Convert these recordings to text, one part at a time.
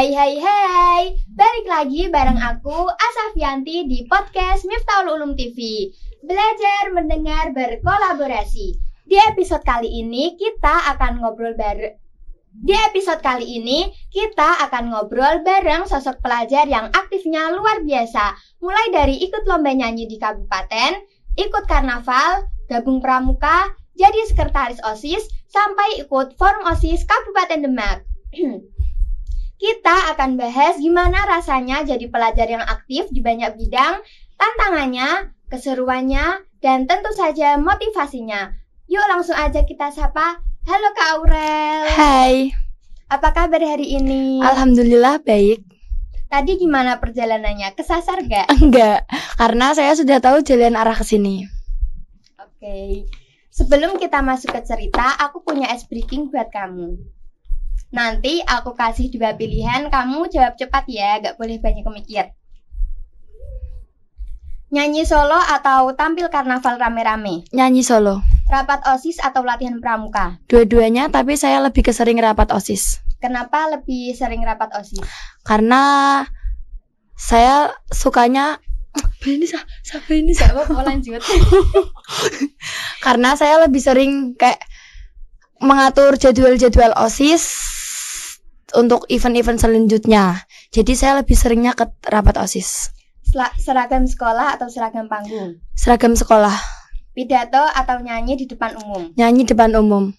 Hai, balik lagi bareng aku Asafianti di podcast Miftahul Ulum TV. Belajar, mendengar, berkolaborasi. Di episode kali ini kita akan ngobrol bareng sosok pelajar yang aktifnya luar biasa. Mulai dari ikut lomba nyanyi di kabupaten, ikut karnaval, gabung pramuka, jadi sekretaris OSIS, sampai ikut forum OSIS Kabupaten Demak. Kita akan bahas gimana rasanya jadi pelajar yang aktif di banyak bidang, tantangannya, keseruannya, dan tentu saja motivasinya. Yuk langsung aja kita sapa. Halo Kak Aurel. Hai. Apa kabar hari ini? Alhamdulillah baik. Tadi gimana perjalanannya? Kesasar gak? Enggak, karena saya sudah tahu jalan arah ke sini. Oke. Sebelum kita masuk ke cerita, aku punya ice breaking buat kamu. Nanti aku kasih 2 pilihan, kamu jawab cepat ya, gak boleh banyak mikir. Nyanyi solo atau tampil karnaval rame-rame? Nyanyi solo. Rapat OSIS atau latihan pramuka? Dua-duanya, tapi saya lebih kesering rapat OSIS. Kenapa lebih sering rapat OSIS? Karena saya sukanya lanjut. Karena saya lebih sering kayak mengatur jadwal-jadwal OSIS untuk event-event selanjutnya. Jadi saya lebih seringnya ke rapat OSIS. Seragam sekolah atau seragam panggung? Seragam sekolah. Pidato atau nyanyi di depan umum? Nyanyi depan umum.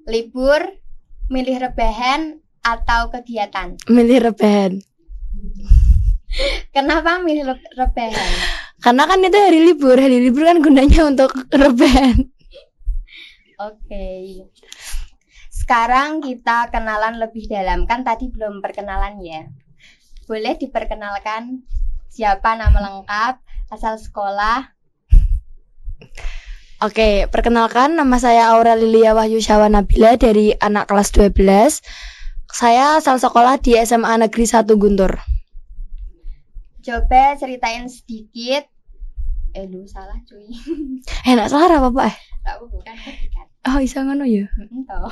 Libur, milih rebahan atau kegiatan? Milih rebahan. Kenapa milih rebahan? Karena kan itu hari libur kan gunanya untuk rebahan. Oke. Sekarang kita kenalan lebih dalam. Kan tadi belum perkenalan ya. Boleh diperkenalkan siapa, nama lengkap, asal sekolah? Oke, perkenalkan nama saya Aurel Lilia Wahyu Syawa Nabila dari anak kelas 12. Saya asal sekolah di SMA Negeri 1 Guntur. Coba ceritain sedikit. Salah cuy. Enak salah apa-apa Tak bukan ketika. Oh, bisa ngono ya. Entah.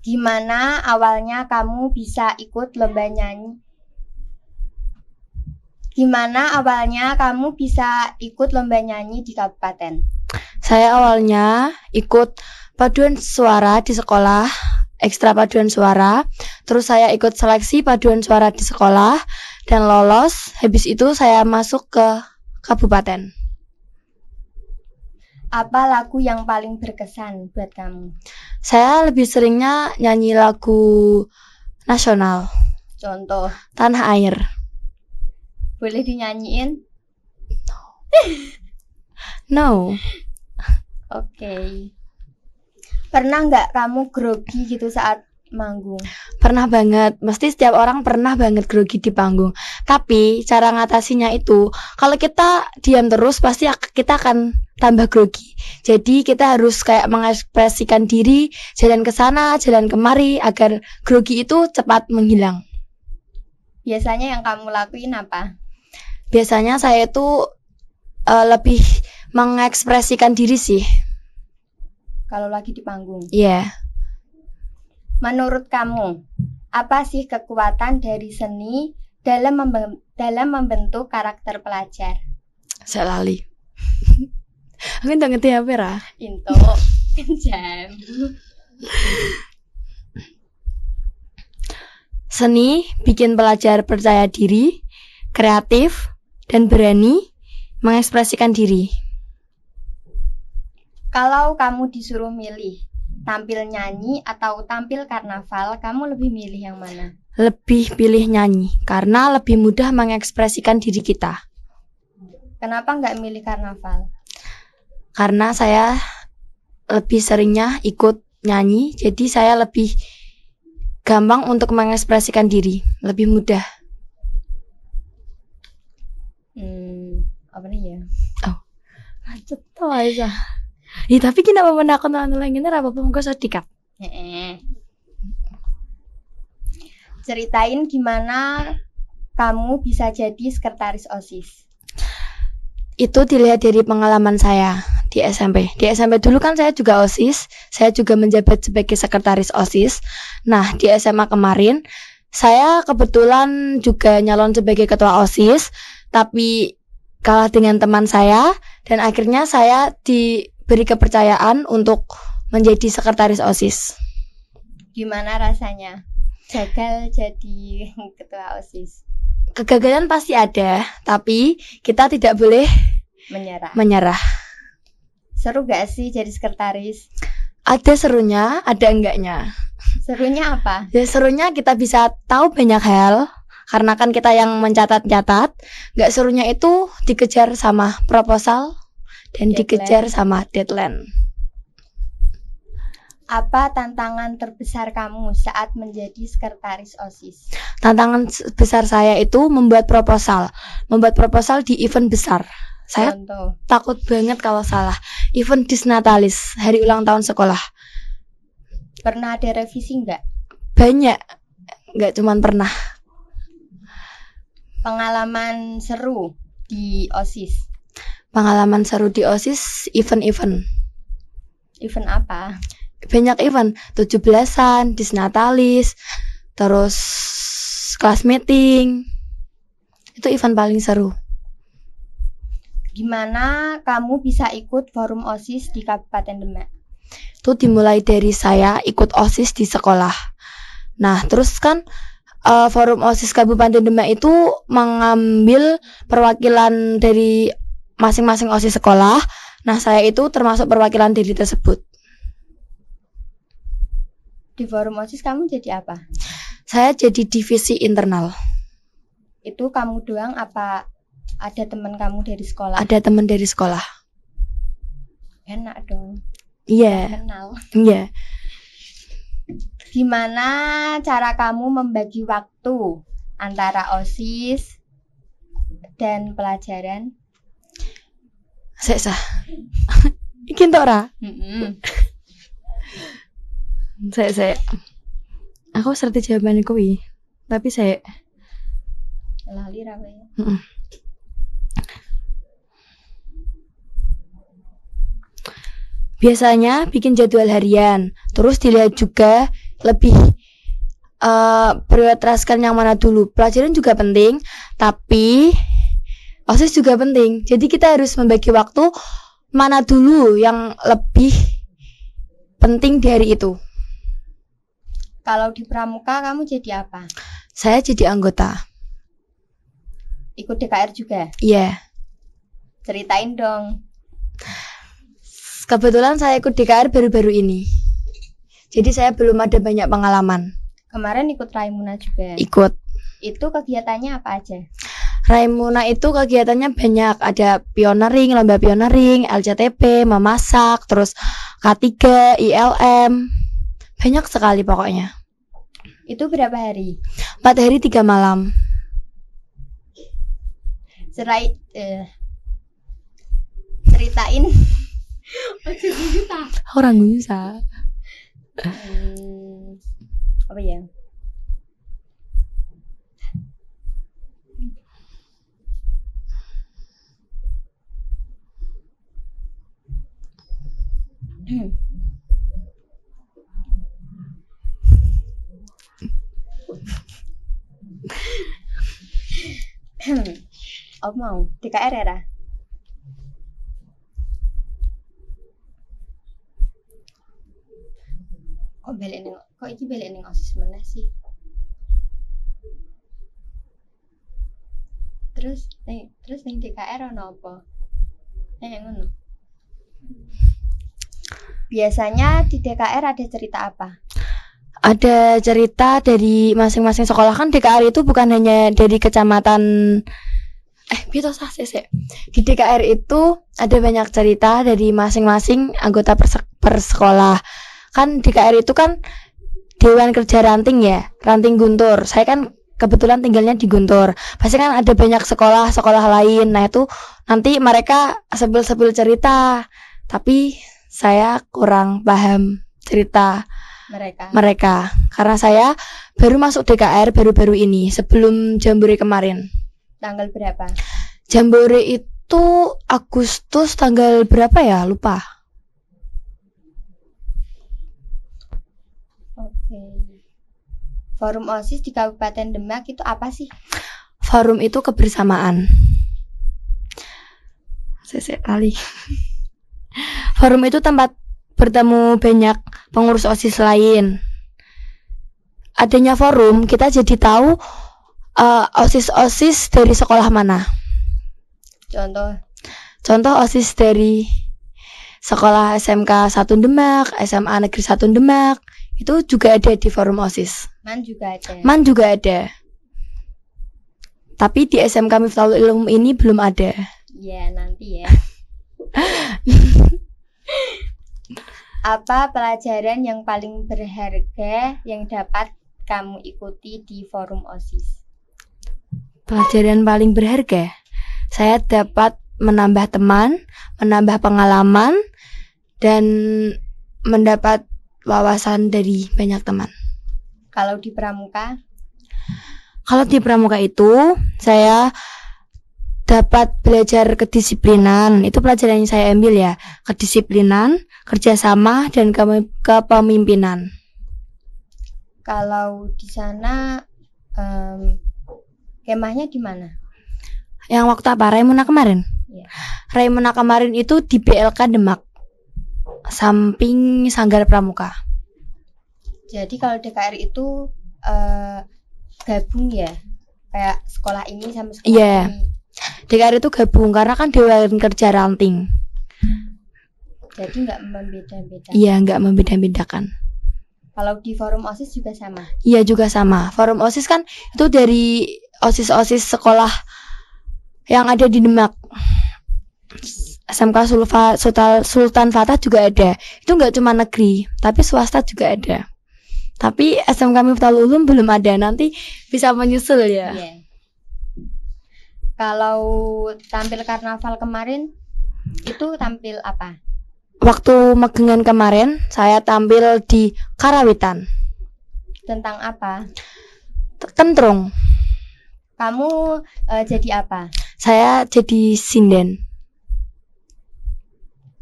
Gimana awalnya kamu bisa ikut lomba nyanyi? Di kabupaten? Saya awalnya ikut paduan suara di sekolah, ekstra paduan suara. Terus saya ikut seleksi paduan suara di sekolah dan lolos. Habis itu saya masuk ke kabupaten. Apa lagu yang paling berkesan buat kamu? Saya lebih seringnya nyanyi lagu nasional. Contoh? Tanah Air. Boleh dinyanyiin? No. Oke. Pernah nggak kamu grogi gitu saat manggung? Pernah banget. Mesti setiap orang pernah banget grogi di panggung. Tapi cara ngatasinya itu, kalau kita diam terus pasti kita akan tambah grogi. Jadi kita harus kayak mengekspresikan diri, jalan ke sana, jalan kemari agar grogi itu cepat menghilang. Biasanya yang kamu lakuin apa? Biasanya saya itu lebih mengekspresikan diri sih. Kalau lagi di panggung? Iya. Menurut kamu, apa sih kekuatan dari seni dalam membentuk karakter pelajar? Saya lali. Aku entah ngerti apa ya? Into jam. Seni bikin pelajar percaya diri, kreatif, dan berani mengekspresikan diri. Kalau kamu disuruh milih tampil nyanyi atau tampil karnaval, kamu lebih milih yang mana? Lebih pilih nyanyi, karena lebih mudah mengekspresikan diri kita. Kenapa nggak milih karnaval? Karena saya lebih seringnya ikut nyanyi, jadi saya lebih gampang untuk mengekspresikan diri, lebih mudah. Apa nih ya? Oh, lanjut toh aja. Tapi kenapa menakut lagi ini apa pun gak dikat. Ceritain gimana kamu bisa jadi sekretaris OSIS. Itu dilihat dari pengalaman saya. di SMP. Di SMP dulu kan saya juga OSIS, saya juga menjabat sebagai sekretaris OSIS. Nah, di SMA kemarin saya kebetulan juga nyalon sebagai ketua OSIS, tapi kalah dengan teman saya dan akhirnya saya diberi kepercayaan untuk menjadi sekretaris OSIS. Gimana rasanya gagal jadi ketua OSIS? Kegagalan pasti ada, tapi kita tidak boleh menyerah. Seru gak sih jadi sekretaris? Ada serunya, ada enggaknya. Serunya apa? Ya serunya kita bisa tahu banyak hal, karena kan kita yang mencatat-catat. Gak serunya itu dikejar sama proposal dan dikejar sama deadline. Apa tantangan terbesar kamu saat menjadi sekretaris OSIS? Tantangan besar saya itu membuat proposal di event besar. Saya takut banget kalau salah. Event Disnatalis, hari ulang tahun sekolah. Pernah ada revisi nggak? Banyak, nggak cuman pernah. Pengalaman seru di OSIS? Pengalaman seru di OSIS, event-event. Event apa? Banyak event, 17-an, Disnatalis, terus kelas meeting. Itu event paling seru. Gimana kamu bisa ikut forum OSIS di Kabupaten Demak? Itu dimulai dari saya ikut OSIS di sekolah. Nah, terus kan forum OSIS Kabupaten Demak itu mengambil perwakilan dari masing-masing OSIS sekolah. Nah, saya itu termasuk perwakilan dari tersebut. Di forum OSIS kamu jadi apa? Saya jadi divisi internal. Itu kamu doang apa ada teman kamu dari sekolah? Ada teman dari sekolah. Enak dong. Iya. Kenal. Iya. Gimana cara kamu membagi waktu antara OSIS dan pelajaran? Saya. Iki entuk ora? Saya. Aku serti jawaban kuwi. Tapi saya lali ra wae. Biasanya bikin jadwal harian, terus dilihat juga lebih prioritaskan yang mana dulu. Pelajaran juga penting, tapi OSIS juga penting. Jadi kita harus membagi waktu mana dulu yang lebih penting di hari itu. Kalau di pramuka kamu jadi apa? Saya jadi anggota. Ikut DKR juga? Iya. Ceritain dong. Kebetulan saya ikut DKR baru-baru ini. Jadi saya belum ada banyak pengalaman. Kemarin ikut Raimuna juga? Ikut. Itu kegiatannya apa aja? Raimuna itu kegiatannya banyak. Ada pioneering, lomba pioneering, LCTP, memasak, terus K3, ILM. Banyak sekali pokoknya. Itu berapa hari? 4 hari 3 malam. Ceritain. Orang bisa. Apa ya? Apa mau? DKR era? Kok iki balik ning OSIS meneh sih? Terus ning DKR ono apa? Ngono. Biasanya di DKR ada cerita apa? Ada cerita dari masing-masing sekolah. Kan DKR itu bukan hanya dari kecamatan. Di DKR itu ada banyak cerita dari masing-masing anggota per sekolah. Kan DKR itu kan Dewan Kerja Ranting ya, Ranting Guntur. Saya kan kebetulan tinggalnya di Guntur. Pasti kan ada banyak sekolah lain. Nah itu nanti mereka sebel-sebel cerita, tapi saya kurang paham cerita mereka karena saya baru masuk DKR baru-baru ini sebelum Jambore kemarin. Tanggal berapa? Jambore itu itu Agustus tanggal berapa ya? Lupa. Oke. Forum OSIS di Kabupaten Demak itu apa sih? Forum itu kebersamaan. Sesek kali. Forum itu tempat bertemu banyak pengurus OSIS lain. Adanya forum, kita jadi tahu OSIS-OSIS dari sekolah mana. Contoh OSIS dari sekolah SMK 1 Demak, SMA Negeri 1 Demak, itu juga ada di forum OSIS. MAN juga ada. Tapi di SMK Miftahul Ilm ini belum ada. Ya, nanti ya. Apa pelajaran yang paling berharga yang dapat kamu ikuti di forum OSIS? Pelajaran paling berharga, saya dapat menambah teman, menambah pengalaman, dan mendapat wawasan dari banyak teman. Kalau di pramuka? Kalau di pramuka itu, saya dapat belajar kedisiplinan. Itu pelajaran yang saya ambil ya. Kedisiplinan, kerjasama, dan kepemimpinan. Kalau di sana kemahnya di mana? Yang waktu apa? Raimuna kemarin? Ya. Raimuna kemarin itu di BLK Demak, samping Sanggar Pramuka. Jadi kalau DKR itu gabung ya? Kayak sekolah ini sama sekolah ini? DKR itu gabung karena kan Dewan Kerja Ranting. Jadi nggak membeda-bedakan? Iya, nggak membeda-bedakan. Kalau di forum OSIS juga sama? Iya, juga sama. Forum OSIS kan itu dari OSIS-OSIS sekolah yang ada di Demak. SMK Sultan Fatah juga ada. Itu nggak cuma negeri, tapi swasta juga ada. Tapi SMK Miftahul Ulum belum ada. Nanti bisa menyusul ya. Yeah. Kalau tampil karnaval kemarin, itu tampil apa? Waktu Magengan kemarin, saya tampil di Karawitan. Tentang apa? Kentrung. Kamu jadi apa? Saya jadi sinden.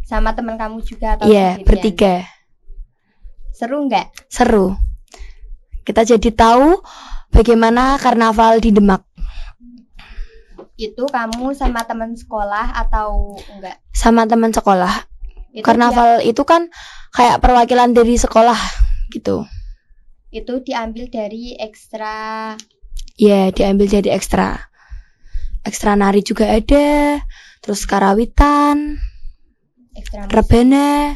Sama teman kamu juga atau Iya, sendirian? bertiga. Seru nggak? Seru. Kita jadi tahu bagaimana karnaval di Demak. Itu kamu sama teman sekolah atau enggak? Sama teman sekolah. Itu Karnaval itu kan kayak perwakilan dari sekolah gitu. Itu diambil dari ekstra. Iya, diambil jadi ekstra. Ekstra nari juga ada. Terus karawitan, Ekstra rebana.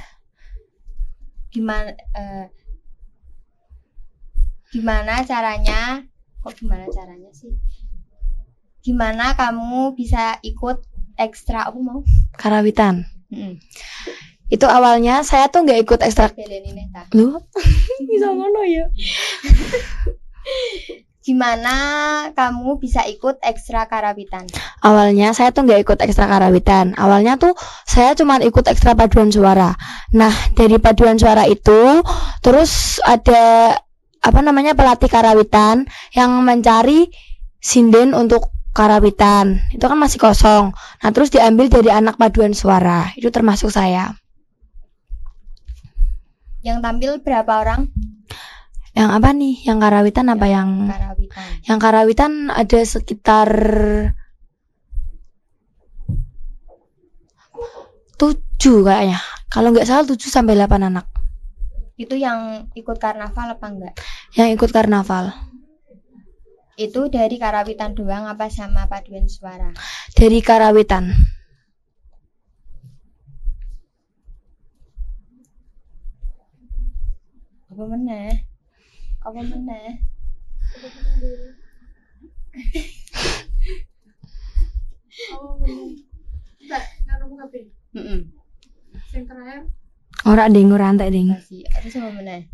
Gimana caranya? Kok gimana caranya sih? Gimana kamu bisa ikut ekstra apa mau? Karawitan. Itu awalnya saya tuh nggak ikut ekstra. Lu bisa ngono ya? Gimana kamu bisa ikut ekstra karawitan? Awalnya saya tuh nggak ikut ekstra karawitan. Awalnya tuh saya cuma ikut ekstra paduan suara. Nah, dari paduan suara itu terus ada pelatih karawitan yang mencari sinden untuk karawitan. Itu kan masih kosong. Nah, terus diambil dari anak paduan suara. Itu termasuk saya. Yang tampil berapa orang? Yang apa nih? Yang karawitan apa yang karawitan? Yang karawitan ada sekitar 7 kayaknya. Kalau nggak salah 7 sampai 8 anak. Itu yang ikut karnaval apa enggak? Yang ikut karnaval. Itu dari karawitan doang apa sama paduan suara? Dari karawitan. Apa meneh? Tak, ngaruh kabeh. Sing terakhir Ora ding, ora antek ding. Terus apa meneh?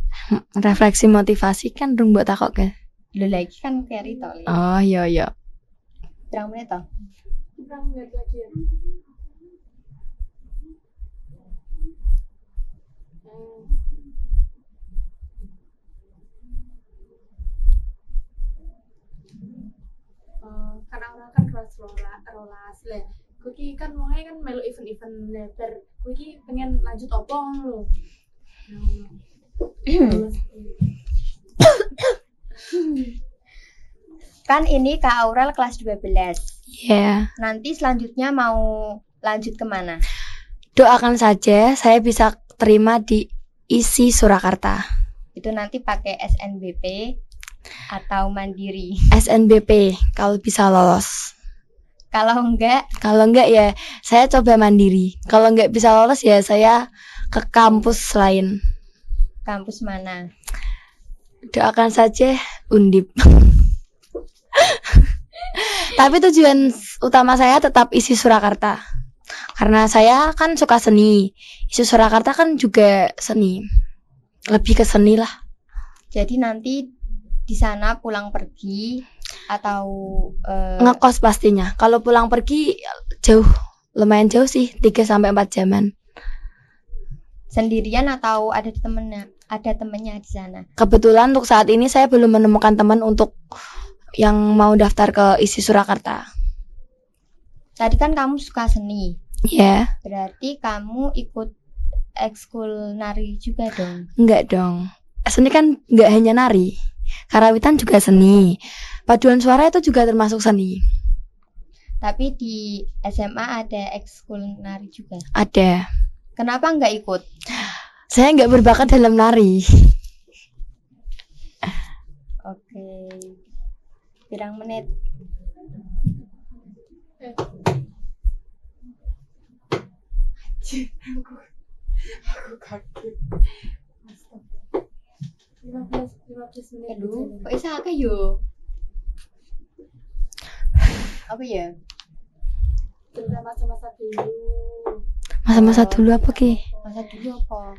Refleksi motivasi kan rung mbok takokke. Lho lagi kan carry to. Oh, iya. Berapa menit toh? kurang lihat lagi ya. Karena orang kan rolas lah. Gue ki kan wongnya kan melu event-event lebar. Gue ki pengen lanjut opo ngono lho. Kan ini Kak Aurel kelas 12. Ya, Nanti selanjutnya mau lanjut kemana? doakan saja saya bisa terima di ISI Surakarta. Itu nanti pakai SNBP atau mandiri. SNBP kalau bisa lolos. Kalau enggak, Kalau enggak ya saya coba mandiri. Kalau enggak bisa lolos ya saya ke kampus lain. kampus mana? Doakan saja Undip. Tapi tujuan utama saya tetap ISI Surakarta. Karena saya kan suka seni. ISI Surakarta kan juga seni. Lebih ke seni lah. Jadi nanti di sana pulang pergi atau Ngekos pastinya. Kalau pulang pergi jauh, lumayan jauh sih, 3-4 jaman. sendirian atau ada temennya? Ada temennya di sana? Kebetulan untuk saat ini saya belum menemukan teman untuk yang mau daftar ke ISI Surakarta. Tadi kan kamu suka seni. Ya, Berarti kamu ikut ekskul nari juga dong. enggak dong. Seni kan enggak hanya nari. Karawitan juga seni. Paduan suara itu juga termasuk seni. Tapi di SMA ada ekskul nari juga. Ada. Kenapa nggak ikut? Saya enggak berbakat dalam nari. Oke. Pirang menit? Aku kaget. 15 menit. Aduh, kok bisa akeh yo? Apa ya? Cerita masa-masa dulu. Masa-masa dulu apa ki? Masa dulu apa?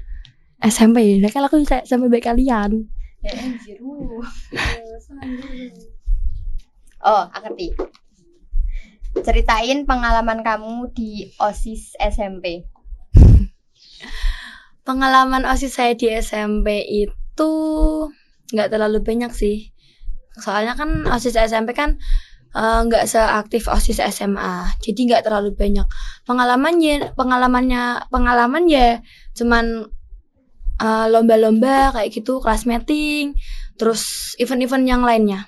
SMP. Nah, kan aku sampai baik kalian. Ya anjir. Selanjutnya. Oh, aku ngerti. Ceritain pengalaman kamu di OSIS SMP. Pengalaman OSIS saya di SMP itu nggak terlalu banyak sih. Soalnya kan OSIS SMP kan nggak seaktif OSIS SMA, jadi nggak terlalu banyak. Pengalaman ya cuman lomba-lomba kayak gitu, kelas meeting, terus event-event yang lainnya.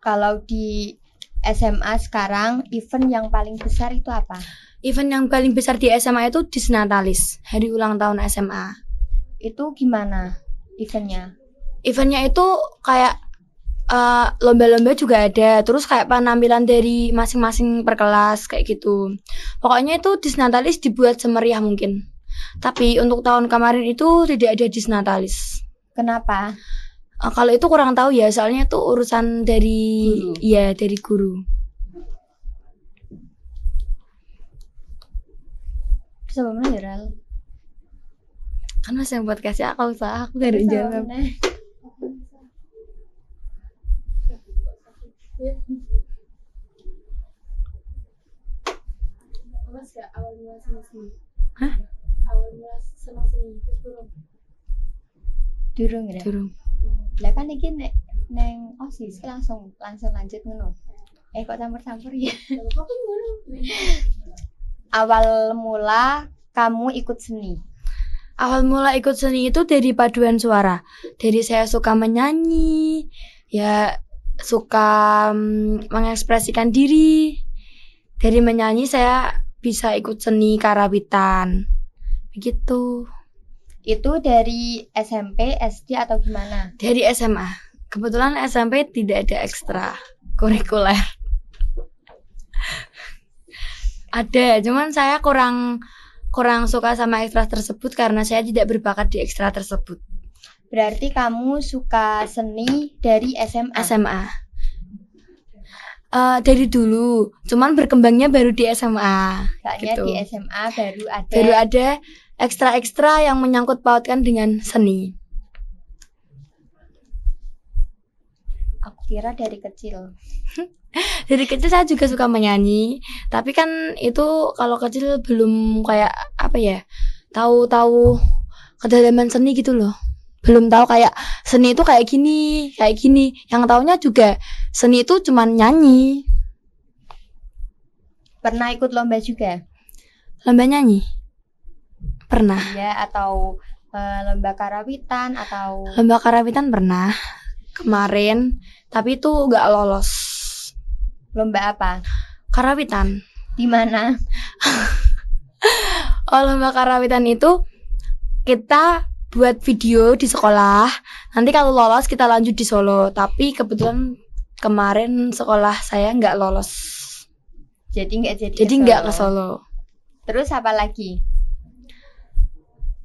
Kalau di SMA sekarang, event yang paling besar itu apa? Event yang paling besar di SMA itu Disnatalis, hari ulang tahun SMA. Itu gimana eventnya? Eventnya itu kayak lomba-lomba juga ada, terus kayak penampilan dari masing-masing per kelas kayak gitu. Pokoknya itu Disnatalis dibuat semeriah mungkin. Tapi untuk tahun kemarin itu tidak ada Disnatalis. Kenapa? Kalau itu kurang tahu ya, soalnya itu urusan dari Guru. Iya, dari guru. Bisa mana ya, Ral? Kan mas yang buat kasih aku gak ada Bisa jawab. mana? Mas gak awal mula senang seni? Hah? Awal mula senang seni terus belum? Durung ya? Durung. Lah kan iki neng OSIS langsung lanjut ngono. Kok campur-campur ya? Kalau kok gimana? Awal mula kamu ikut seni. Awal mula ikut seni itu dari paduan suara. Dari saya suka menyanyi, ya suka mengekspresikan diri. Dari menyanyi saya bisa ikut seni karawitan. Begitu. Itu dari SMP, SD atau gimana? Dari SMA. Kebetulan SMP tidak ada ekstra kurikuler. Ada, cuman saya kurang suka sama ekstra tersebut karena saya tidak berbakat di ekstra tersebut. Berarti kamu suka seni dari SMA? SMA. Dari dulu, cuman berkembangnya baru di SMA. Kayaknya gitu. di SMA baru Baru ada ekstra-ekstra yang menyangkut pautkan dengan seni. Aku kira dari kecil. Dari kecil saya juga suka menyanyi, tapi kan itu kalau kecil belum kayak apa ya, tahu kedalaman seni gitu loh. Belum tahu kayak seni itu kayak gini. Yang taunya juga seni itu cuman nyanyi. Pernah ikut lomba juga? Lomba nyanyi? Pernah. Ya, atau lomba karawitan atau Lomba karawitan pernah kemarin, tapi itu gak lolos. lomba apa? Karawitan. Di mana? Oh, lomba karawitan itu kita buat video di sekolah. Nanti kalau lolos kita lanjut di Solo. Tapi kebetulan kemarin sekolah saya nggak lolos. Jadi nggak Nggak ke Solo. Terus apa lagi?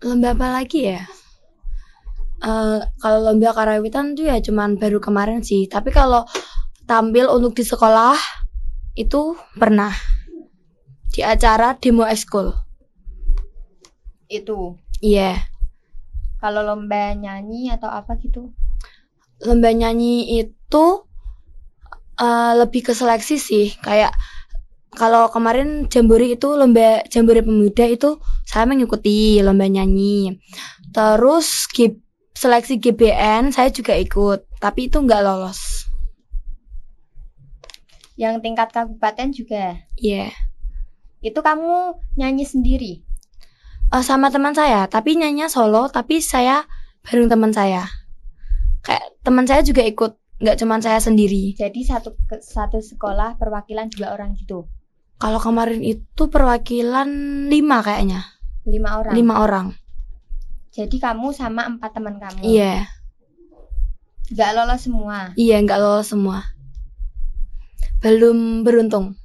Lomba apa lagi ya? Kalau lomba karawitan tuh ya cuman baru kemarin sih. Tapi kalau tampil untuk di sekolah itu pernah di acara demo ekskul. Itu. Iya. Kalau lomba nyanyi atau apa gitu? Lomba nyanyi itu lebih ke seleksi sih. Kayak kalau kemarin jambore itu lomba jambore pemuda itu saya mengikuti lomba nyanyi. Terus seleksi GBN saya juga ikut, tapi itu nggak lolos. Yang tingkat kabupaten juga? Iya. Itu kamu nyanyi sendiri? Sama teman saya, tapi nyanyinya solo, tapi saya bareng teman saya. Kayak teman saya juga ikut, nggak cuma saya sendiri. Jadi satu sekolah perwakilan 2 orang gitu? Kalau kemarin itu perwakilan 5 kayaknya. 5 orang? 5 orang. Jadi kamu sama 4 teman kamu? Iya. Nggak lolos semua? Iya, nggak lolos semua. Belum beruntung.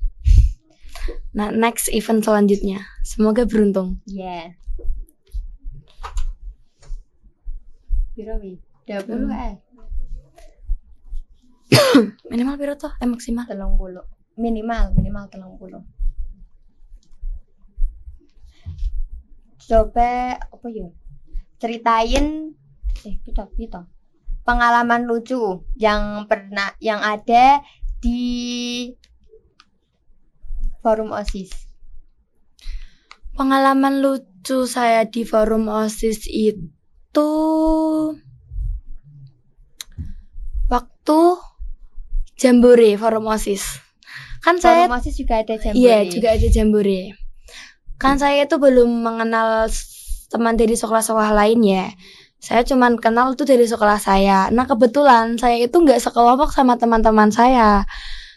Nah, next event selanjutnya. Semoga beruntung. Iya. Piro wi? 20 Minimal piro toh? Maksimal 30. Minimal 30. Coba apa yuk? Ceritain pita. Pengalaman lucu yang ada di forum OSIS. Pengalaman lucu saya di forum OSIS itu waktu jambore forum OSIS. Kan saya forum OSIS juga ada jambore. Iya, juga ada jambore. Kan saya itu belum mengenal teman dari sekolah-sekolah lain ya. Saya cuman kenal tuh dari sekolah saya. Nah, kebetulan saya itu nggak sekelompok sama teman-teman saya.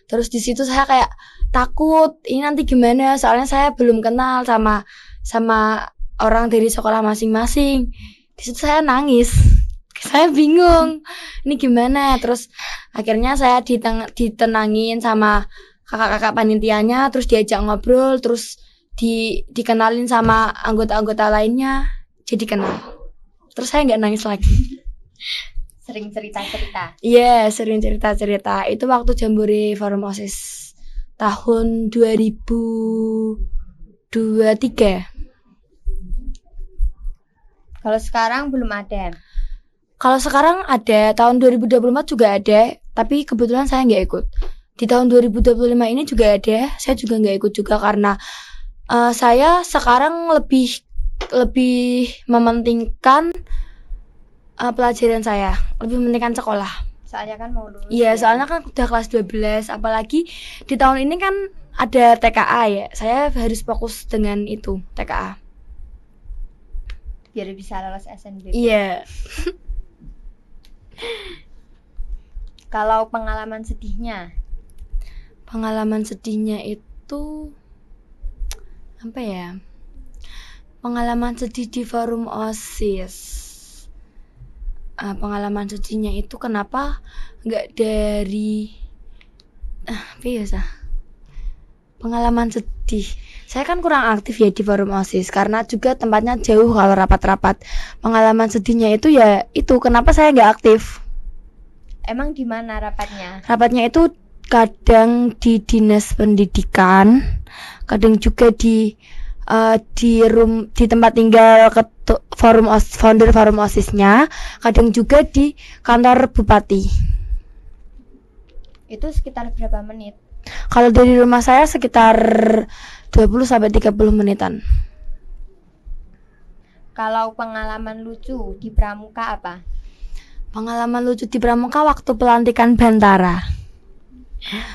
Terus di situ saya kayak takut, ini nanti gimana? Soalnya saya belum kenal sama orang dari sekolah masing-masing. Di situ saya nangis. Saya bingung. Ini gimana? Terus akhirnya saya ditenangin sama kakak-kakak panitianya, terus diajak ngobrol, terus dikenalin sama anggota-anggota lainnya, jadi kenal. Terus saya nggak nangis lagi. Sering cerita-cerita. Iya, sering cerita-cerita. Itu waktu jambore forum OSIS tahun 2023. Kalau sekarang belum ada. Kalau sekarang ada, tahun 2024 juga ada, tapi kebetulan saya nggak ikut. Di tahun 2025 ini juga ada, saya juga nggak ikut juga karena saya sekarang lebih mementingkan pelajaran saya, lebih mementingkan sekolah. Soalnya kan mau lulus. Iya, soalnya kan udah kelas 12, apalagi di tahun ini kan ada TKA ya. Saya harus fokus dengan itu, TKA. Biar bisa lolos SNBP. Iya. Kalau pengalaman sedihnya? Pengalaman sedihnya itu apa ya? Pengalaman sedih di forum OSIS. Pengalaman sedihnya itu kenapa nggak dari biasa? Pengalaman sedih. Saya kan kurang aktif ya di forum OSIS karena juga tempatnya jauh kalau rapat-rapat. Pengalaman sedihnya itu ya itu kenapa saya nggak aktif. Emang di mana rapatnya? Rapatnya itu kadang di dinas pendidikan, kadang juga di tempat tinggal founder forum OSIS-nya, kadang juga di kantor bupati. Itu sekitar berapa menit? Kalau dari rumah saya sekitar 20-30 menitan. Kalau pengalaman lucu di Pramuka apa? Pengalaman lucu di Pramuka waktu pelantikan Bantara.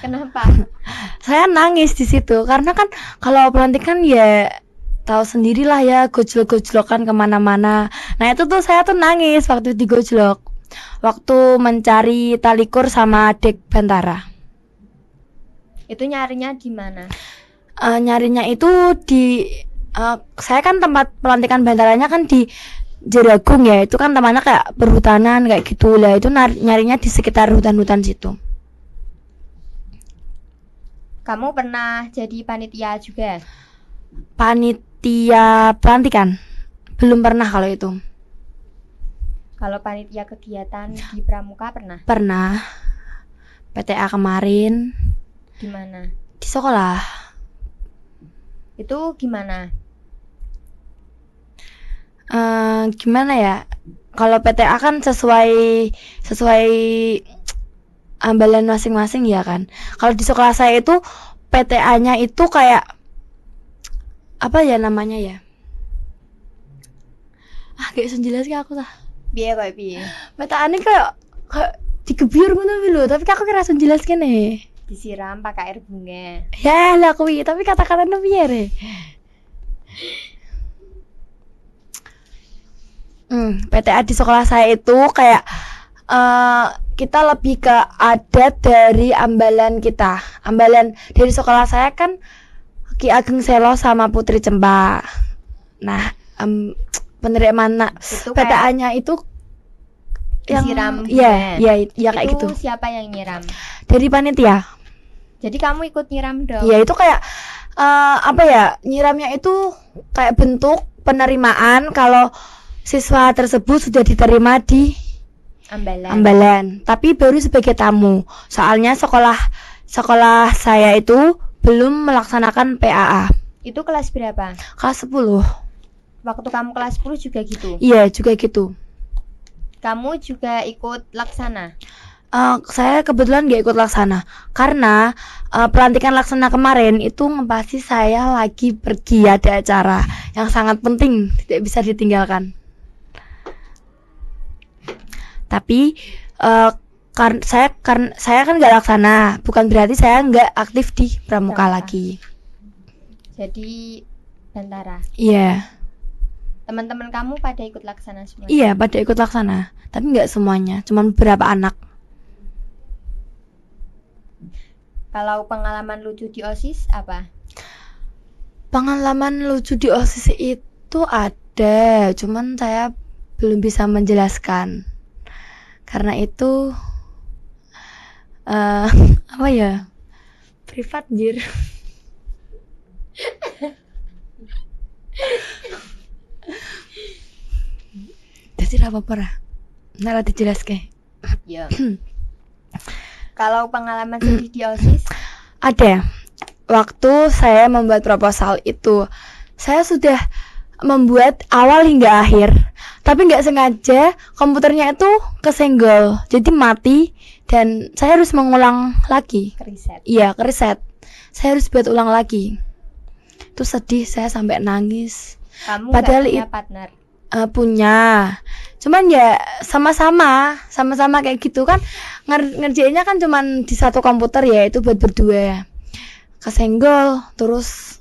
Kenapa? Saya nangis di situ karena kan kalau pelantikan ya tahu sendirilah ya, gojlok-gojlokan kemana-mana. Nah itu tuh saya tuh nangis waktu digojlok, waktu mencari talikur sama dek Bantara. Itu nyarinya di mana? Nyarinya itu di saya kan tempat pelantikan Bantaranya kan di Jeragung ya, itu kan temannya kayak perhutanan kayak gitu lah, itu nyarinya di sekitar hutan-hutan situ. Kamu pernah jadi panitia juga? Panitia pelantikan belum pernah kalau itu. Kalau panitia kegiatan di Pramuka pernah? Pernah PTA kemarin Di mana? di sekolah. Itu gimana? Gimana ya? Kalau PTA kan sesuai ambalan masing-masing ya kan. Kalau di sekolah saya itu PTA-nya itu kayak apa ya namanya ya? Kayak senjelas ki aku tah. Piye kok piye? PTA-ne kayak digebyur ngono kuwi lho, tapi aku kira senjelas kene. Disiram pakai air bunga. Ya lah kuwi, tapi kata-katanya piye re? PTA di sekolah saya itu kayak kita lebih ke adat dari ambalan kita. Ambalan dari sekolah saya kan Ki Ageng Selo sama Putri Cempa. Nah, penerimaan Itu PTA-nya itu yang disiram ya kayak itu gitu. siapa yang nyiram? Dari panitia. Jadi kamu ikut nyiram dong? Ya itu kayak apa ya? Nyiramnya itu kayak bentuk penerimaan kalau siswa tersebut sudah diterima di ambalan, tapi baru sebagai tamu. Soalnya sekolah saya itu belum melaksanakan PAA. Itu kelas berapa? Kelas 10. Waktu kamu kelas 10 juga gitu? Iya, juga gitu. Kamu juga ikut laksana? Saya kebetulan gak ikut laksana karena pelantikan laksana kemarin itu ngepasti saya lagi pergi ada acara yang sangat penting, tidak bisa ditinggalkan. Tapi saya kan nggak laksana, bukan berarti saya nggak aktif di Pramuka lagi. Jadi Bantara. Iya. Teman-teman kamu pada ikut laksana semua? Iya, pada ikut laksana, tapi nggak semuanya, cuma beberapa anak. Kalau pengalaman lucu di OSIS apa? Pengalaman lucu di OSIS itu ada, cuman saya belum bisa menjelaskan. Karena itu apa ya? Privat jir. Jadi apa-apa lah. Nara dijelaske. Ya. Kalau pengalaman sedih di OSIS? Ada. Waktu saya membuat proposal itu, saya sudah membuat awal hingga akhir, tapi nggak sengaja komputernya itu kesenggol, jadi mati dan saya harus mengulang lagi. Keriset. Iya, keriset. Saya harus buat ulang lagi. Itu sedih, saya sampai nangis. Kamu Padahal nggak punya partner? Punya, cuman ya sama-sama kayak gitu kan, ngerjainnya kan cuman di satu komputer ya, itu buat berdua. Kesenggol, terus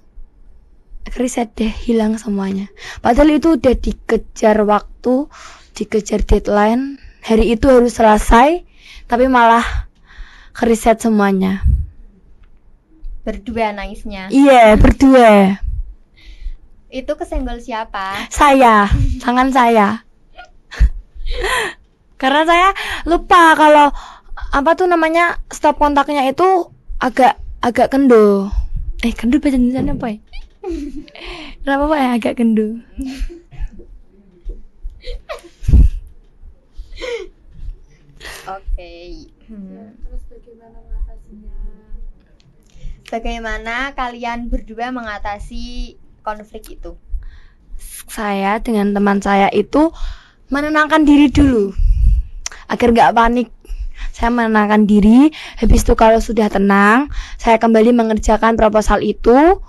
reset deh, hilang semuanya. Padahal itu udah dikejar waktu, dikejar deadline, hari itu harus selesai, tapi malah kereset semuanya. Berdua nangisnya? Iya, berdua. Itu kesenggol siapa? Saya, tangan saya. Karena saya lupa kalau apa tuh namanya, stop kontaknya itu agak kendo. Kendo baca tulisannya apa ya? Kenapa Pak ya agak kendo? Oke. Terus bagaimana mengatasinya? Bagaimana kalian berdua mengatasi konflik itu? Saya dengan teman saya itu menenangkan diri dulu agar gak panik. Saya menenangkan diri, habis itu kalau sudah tenang, saya kembali mengerjakan proposal itu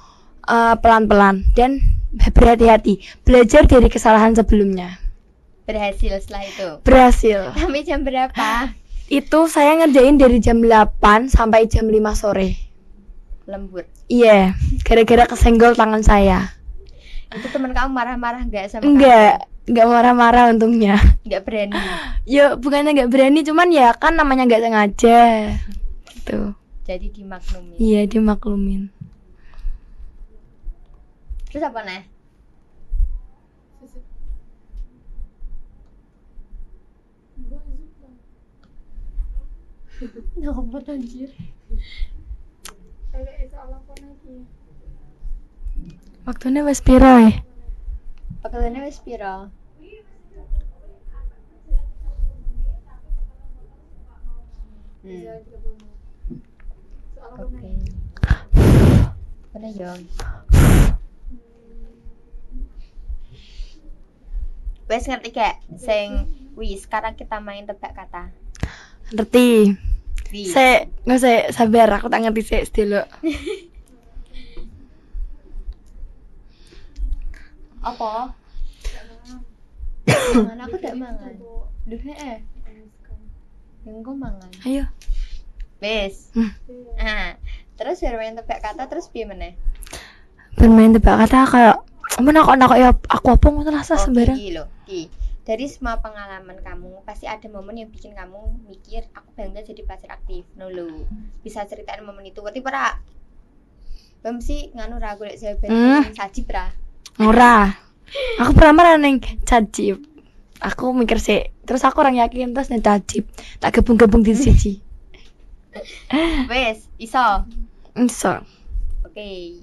pelan-pelan dan berhati-hati, belajar dari kesalahan sebelumnya. Berhasil setelah itu? Berhasil. Sampai jam berapa? Itu saya ngerjain dari jam 8 sampai jam 5 sore. Lembur. Iya, gara-gara kesenggol tangan saya. Itu teman kamu marah-marah nggak sama Enggak marah-marah untungnya. kamu? Nggak berani. Ya bukannya nggak berani, cuman ya kan namanya nggak sengaja. Gitu. Jadi dimaklumin. Iya, dimaklumin. Terus apa nih? Ngapa anjir? Waktunya wis piro ya? Pekerjaannya wis piro? Oke. Mana yo? Wes ngerti kayak sing wis sekarang kita main tebak kata. Ngerti. Wis. Nggak saya sabar, aku tak ngerti sih dulu. Apa? Mangan aku gak mangan. Duh yang kau mangan. Ayo. Wes. Terus bermain tebak kata terus piye meneh? Bermain tebak kata kayak nakok ya aku apa ngono lah sembarang. Iki lho, iki. Dari semua pengalaman kamu pasti ada momen yang bikin kamu mikir aku bangga jadi pelajar aktif. No lo. Bisa ceritain momen itu. Ngerti pra? Bam sih nganu ra golek jawaban sajib ra. Ora. Aku pernah neng cajib. Aku mikir sih, terus aku orang yakin terus neng cajib. Tak gabung-gabung di siji. Wes, iso. Iso. Oke.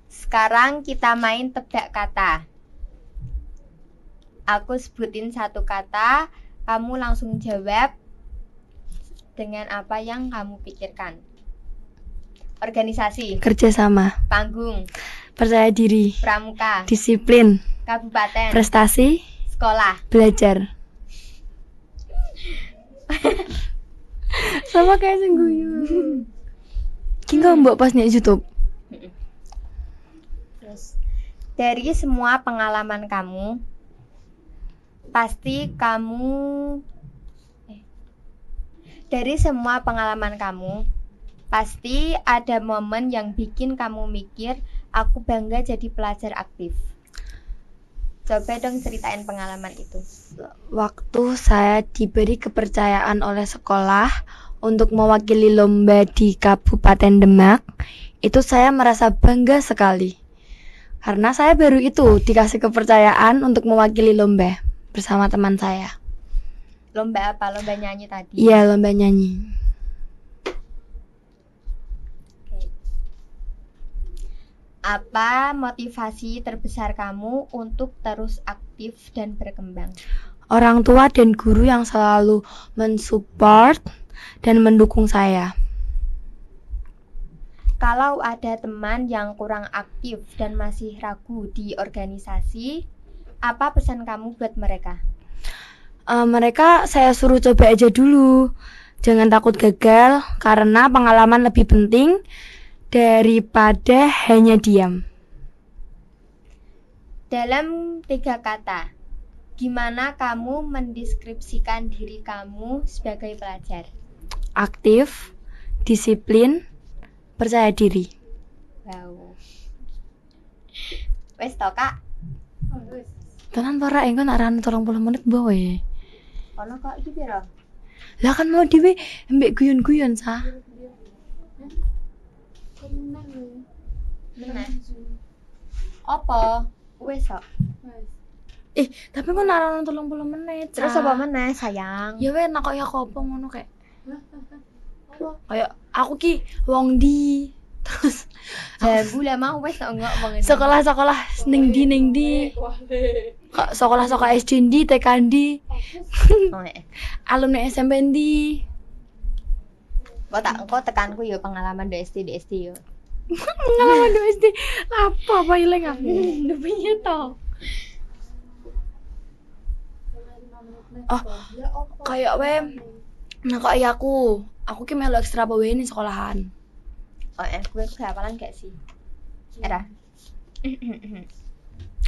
Sekarang kita main tebak kata. Aku sebutin satu kata, kamu langsung jawab dengan apa yang kamu pikirkan. Organisasi, Kerjasama, panggung, percaya diri, pramuka, disiplin, kabupaten, prestasi, sekolah. belajar. Sama kayak sing guyu. Ki mbok pas nek YouTube. Terus dari semua pengalaman kamu pasti kamu dari semua pengalaman kamu pasti ada momen yang bikin kamu mikir aku bangga jadi pelajar aktif. Coba dong ceritain pengalaman itu. Waktu saya diberi kepercayaan oleh sekolah untuk mewakili lomba di Kabupaten Demak, itu saya merasa bangga sekali. Karena saya baru itu dikasih kepercayaan untuk mewakili lomba bersama teman saya. Lomba apa? Lomba nyanyi tadi? Iya, lomba nyanyi. Apa motivasi terbesar kamu untuk terus aktif dan berkembang? Orang tua dan guru yang selalu mensupport dan mendukung saya. Kalau ada teman yang kurang aktif dan masih ragu di organisasi, apa pesan kamu buat mereka? Mereka saya suruh coba aja dulu. Jangan takut gagal, karena pengalaman lebih penting daripada hanya diam. Dalam 3 kata, gimana kamu mendeskripsikan diri kamu sebagai pelajar? Aktif, disiplin, percaya diri. Wow. Wes to, Kak? Tenan para engko nak ran 30 menit boy. Ono kok iki piro? Lah kan mau dhewe mbek guyon-guyon sa. Meneh. Apa? Wes kok. Tapi kok nak ran 30 menit. Sa. Terus apa meneh, sayang? Ya weh nak kok ya apa ngono kayak. Kayak aku ki wong di terus Jambu lah mau wes kok enggak wong. sekolah ning di kok sekolah SD ndi TK ndi Oh, alumni SMP ndi Kok tekanku yo pengalaman di SD yo. pengalaman di SD apa ilang aku Dupinya to. kayak weh nah kok ya aku ki melu ekstra bawe ning sekolahan. Gue kehafalan gak sih? Era.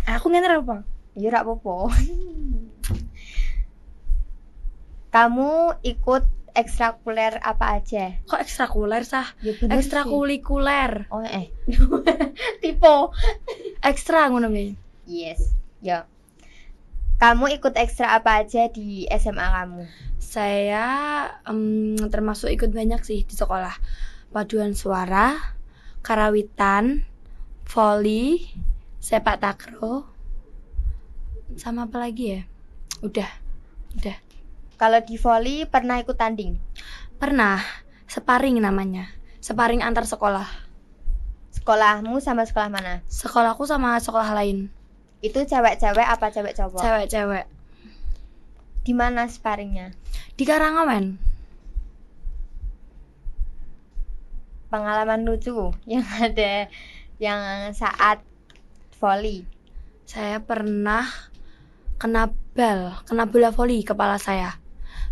Aku ngene apa? Ya ora apa-apa. Kamu ikut ekstrakurikuler apa aja? Kok ekstrakuler sah? Ya bener sih. Ekstrakurikuler. Oh tipe. Ekstra ngono kuwi. Yes. Ya. Kamu ikut ekstra apa aja di SMA kamu? Saya termasuk ikut banyak sih di sekolah. Paduan suara, karawitan, voli, sepak takraw, sama apa lagi ya? Udah. Kalau di voli pernah ikut tanding? Pernah, sparring namanya. Sparring antar sekolah. Sekolahmu sama sekolah mana? Sekolahku sama sekolah lain. Itu cewek-cewek apa cewek cowok? Cewek-cewek. Di mana sparringnya? Di Karangawen. Pengalaman lucu yang ada yang saat voli. Saya pernah kena bola voli kepala saya.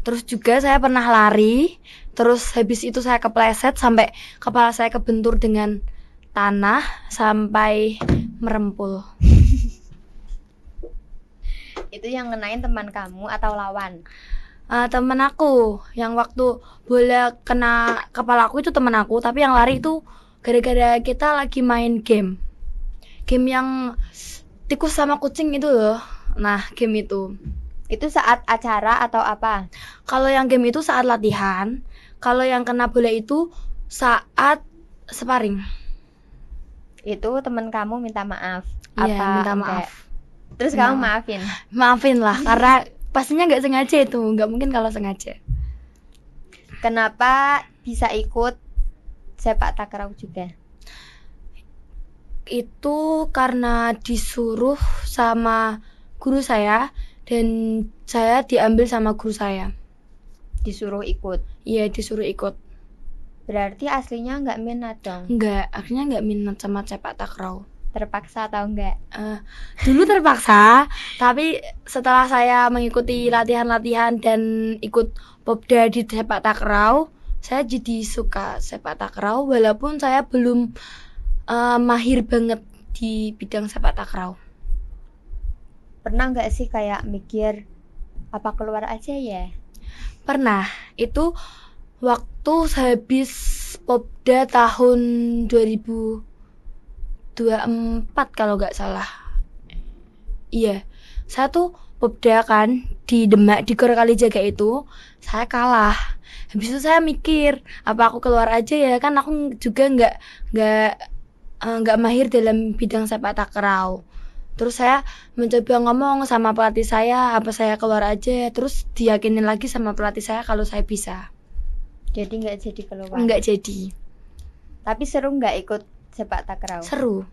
Terus juga saya pernah lari, terus habis itu saya kepleset sampai kepala saya kebentur dengan tanah sampai merempul. Itu yang ngenain teman kamu atau lawan? Temen aku yang waktu bola kena kepala aku itu temen aku, tapi yang lari itu gara-gara kita lagi main game yang tikus sama kucing itu loh. Nah, game itu saat acara atau apa? kalau yang game itu saat latihan, kalau yang kena bola itu saat sparring. Itu teman kamu minta maaf? Iya, Apa minta enggak? maaf. Terus Minta kamu maaf. maafin? Maafin lah, karena pastinya nggak sengaja itu, nggak mungkin kalau sengaja. Kenapa bisa ikut sepak takraw juga? Itu karena disuruh sama guru saya dan saya diambil sama guru saya. Disuruh ikut? Iya, disuruh ikut. Berarti aslinya nggak minat dong? Enggak, akhirnya nggak minat sama sepak takraw. Terpaksa atau enggak? Dulu terpaksa, tapi setelah saya mengikuti latihan-latihan dan ikut popda di sepak takraw, saya jadi suka sepak takraw walaupun saya belum mahir banget di bidang sepak takraw. Pernah nggak sih kayak mikir apa keluar aja ya? Pernah, itu waktu habis popda tahun 2024 kalau nggak salah. Iya, saya tuh popda kan di Demak, di Gor Kalijaga itu saya kalah. Habis itu saya mikir apa aku keluar aja ya, kan aku juga nggak mahir dalam bidang sepak takraw. Terus saya mencoba ngomong sama pelatih saya apa saya keluar aja, terus diyakinin lagi sama pelatih saya kalau saya bisa. Jadi nggak jadi keluar? Nggak jadi. Tapi seru nggak ikut sepak takraw? Seru.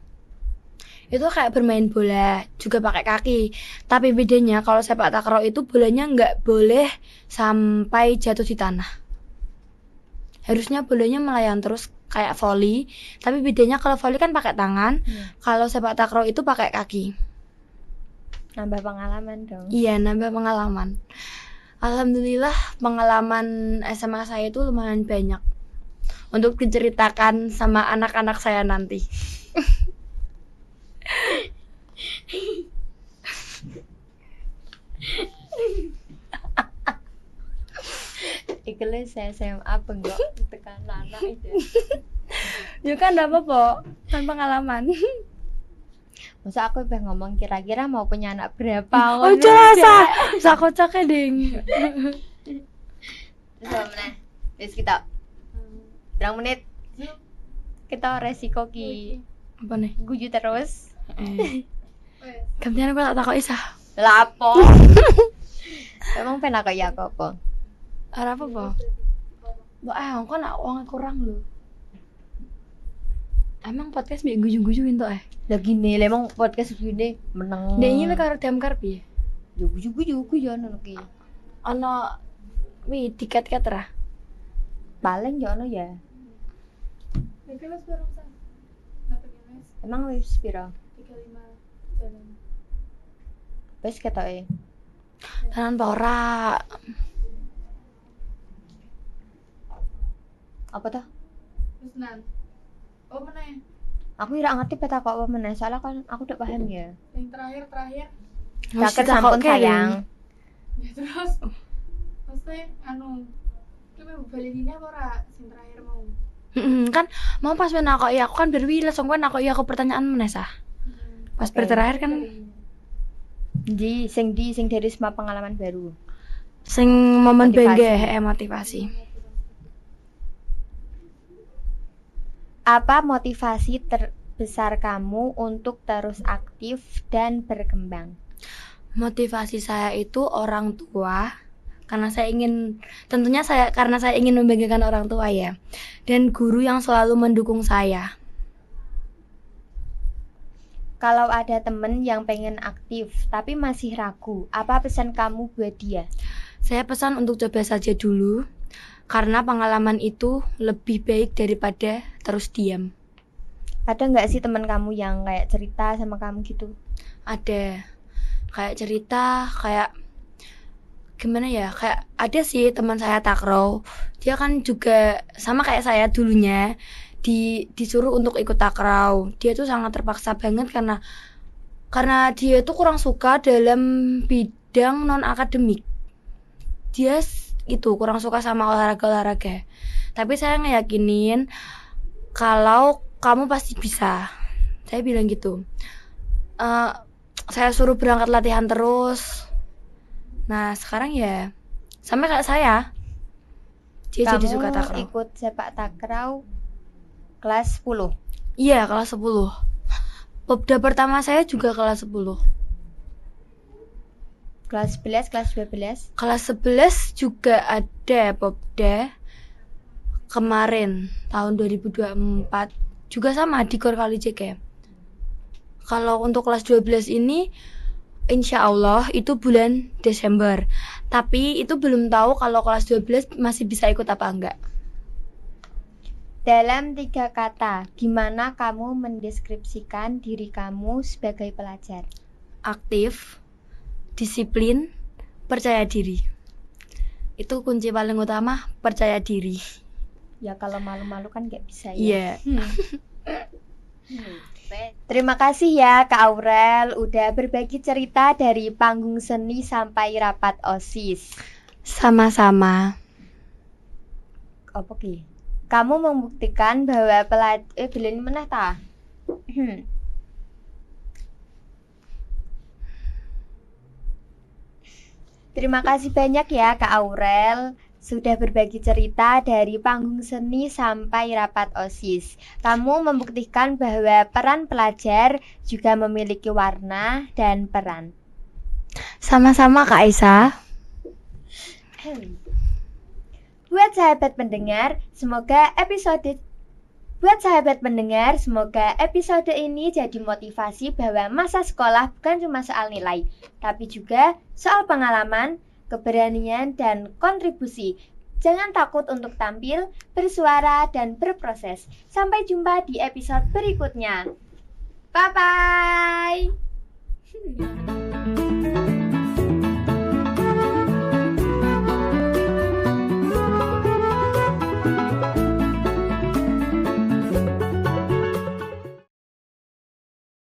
Itu kayak bermain bola juga pakai kaki, tapi bedanya kalau sepak takraw itu bolanya nggak boleh sampai jatuh di tanah. Harusnya bolanya melayang terus kayak voli, tapi bedanya kalau voli kan pakai tangan, kalau sepak takraw itu pakai kaki. Nambah pengalaman dong. Iya, nambah pengalaman. Alhamdulillah pengalaman SMA saya itu lumayan banyak untuk diceritakan sama anak-anak saya nanti. Ikhlas SMA penggok tekan anak itu. Ya kan enggak apa-apa, kan pengalaman. Masa aku pengen ngomong kira-kira mau punya anak berapa? Oh, jelas. Sak kocake, Ding. Terus mana? Wis kita. 2 menit. Kita resiko ki Apa nih? guyu terus. Gantian aku tak takoki sah. Lapo. Emang pengen kayak apa? Ora apa-apa. Mbak engko nak wong kurang lho. Emang podcast mbek guyu-guyuin tok Lah gini, emang podcast gini meneng. Ndek iki karo damkar piye? Yo guyu-guyu ngono ki. Ana wi tiket-tiket ra. Paling yo ono ya. Kelas bareng San. Dapat mes Emang wis piro? 35 jalan. Wis ketoke. Tenan apa ora? Apa tuh? Terus nan. Oh mana ya? Aku ora ngerti peta kok apa meneh, soalnya kan aku udah paham ya. Yang terakhir. Caket sampun sayang. Ya terus. Terus maksudnya kita balikinnya apa ora sing terakhir mau. Kan mau pas men aku kan berwi langsung kan aku pertanyaan meneh sah. Pas Oke. terakhir kan Di sing dari semua pengalaman baru. sing momen Motivasi. bangga motivasi. Apa motivasi terbesar kamu untuk terus aktif dan berkembang? Motivasi saya itu orang tua karena karena saya ingin membanggakan orang tua ya, dan guru yang selalu mendukung saya. Kalau ada temen yang pengen aktif tapi masih ragu, apa pesan kamu buat dia? Saya pesan untuk coba saja dulu, karena pengalaman itu lebih baik daripada terus diam. Ada nggak sih teman kamu yang kayak cerita sama kamu gitu? Ada kayak cerita kayak gimana ya, kayak ada sih teman saya takraw, dia kan juga sama kayak saya dulunya disuruh untuk ikut takraw. Dia tuh sangat terpaksa banget karena dia tuh kurang suka dalam bidang non akademik. Dia itu kurang suka sama olahraga. Tapi saya ngeyakinin kalau kamu pasti bisa. Saya bilang gitu. Saya suruh berangkat latihan terus. Nah sekarang ya sampai kayak saya, dia jadi suka Kamu takraw. ikut sepak takraw kelas 10. Iya, kelas 10. Popda pertama saya juga kelas 10. Kelas 11, kelas 12. Kelas 11 juga ada Popda kemarin tahun 2024 juga sama di Gor Kalijek ya. Kalau untuk kelas 12 ini insya Allah itu bulan Desember. Tapi itu belum tahu kalau kelas 12 masih bisa ikut apa enggak. Dalam 3 kata, gimana kamu mendeskripsikan diri kamu sebagai pelajar? Aktif, disiplin, percaya diri. Itu kunci paling utama, percaya diri. Ya kalau malu-malu kan nggak bisa Iya. ya. Terima kasih ya Kak Aurel udah berbagi cerita dari panggung seni sampai rapat OSIS. Sama-sama. Apa ki? Kamu membuktikan bahwa belum meneh ta? Terima kasih banyak ya Kak Aurel sudah berbagi cerita dari panggung seni sampai rapat OSIS. Kamu membuktikan bahwa peran pelajar juga memiliki warna dan peran. Sama-sama Kak Aisyah. Buat sahabat pendengar, semoga episode ini jadi motivasi bahwa masa sekolah bukan cuma soal nilai, tapi juga soal pengalaman, keberanian, dan kontribusi. Jangan takut untuk tampil, bersuara, dan berproses. Sampai jumpa di episode berikutnya. Bye-bye!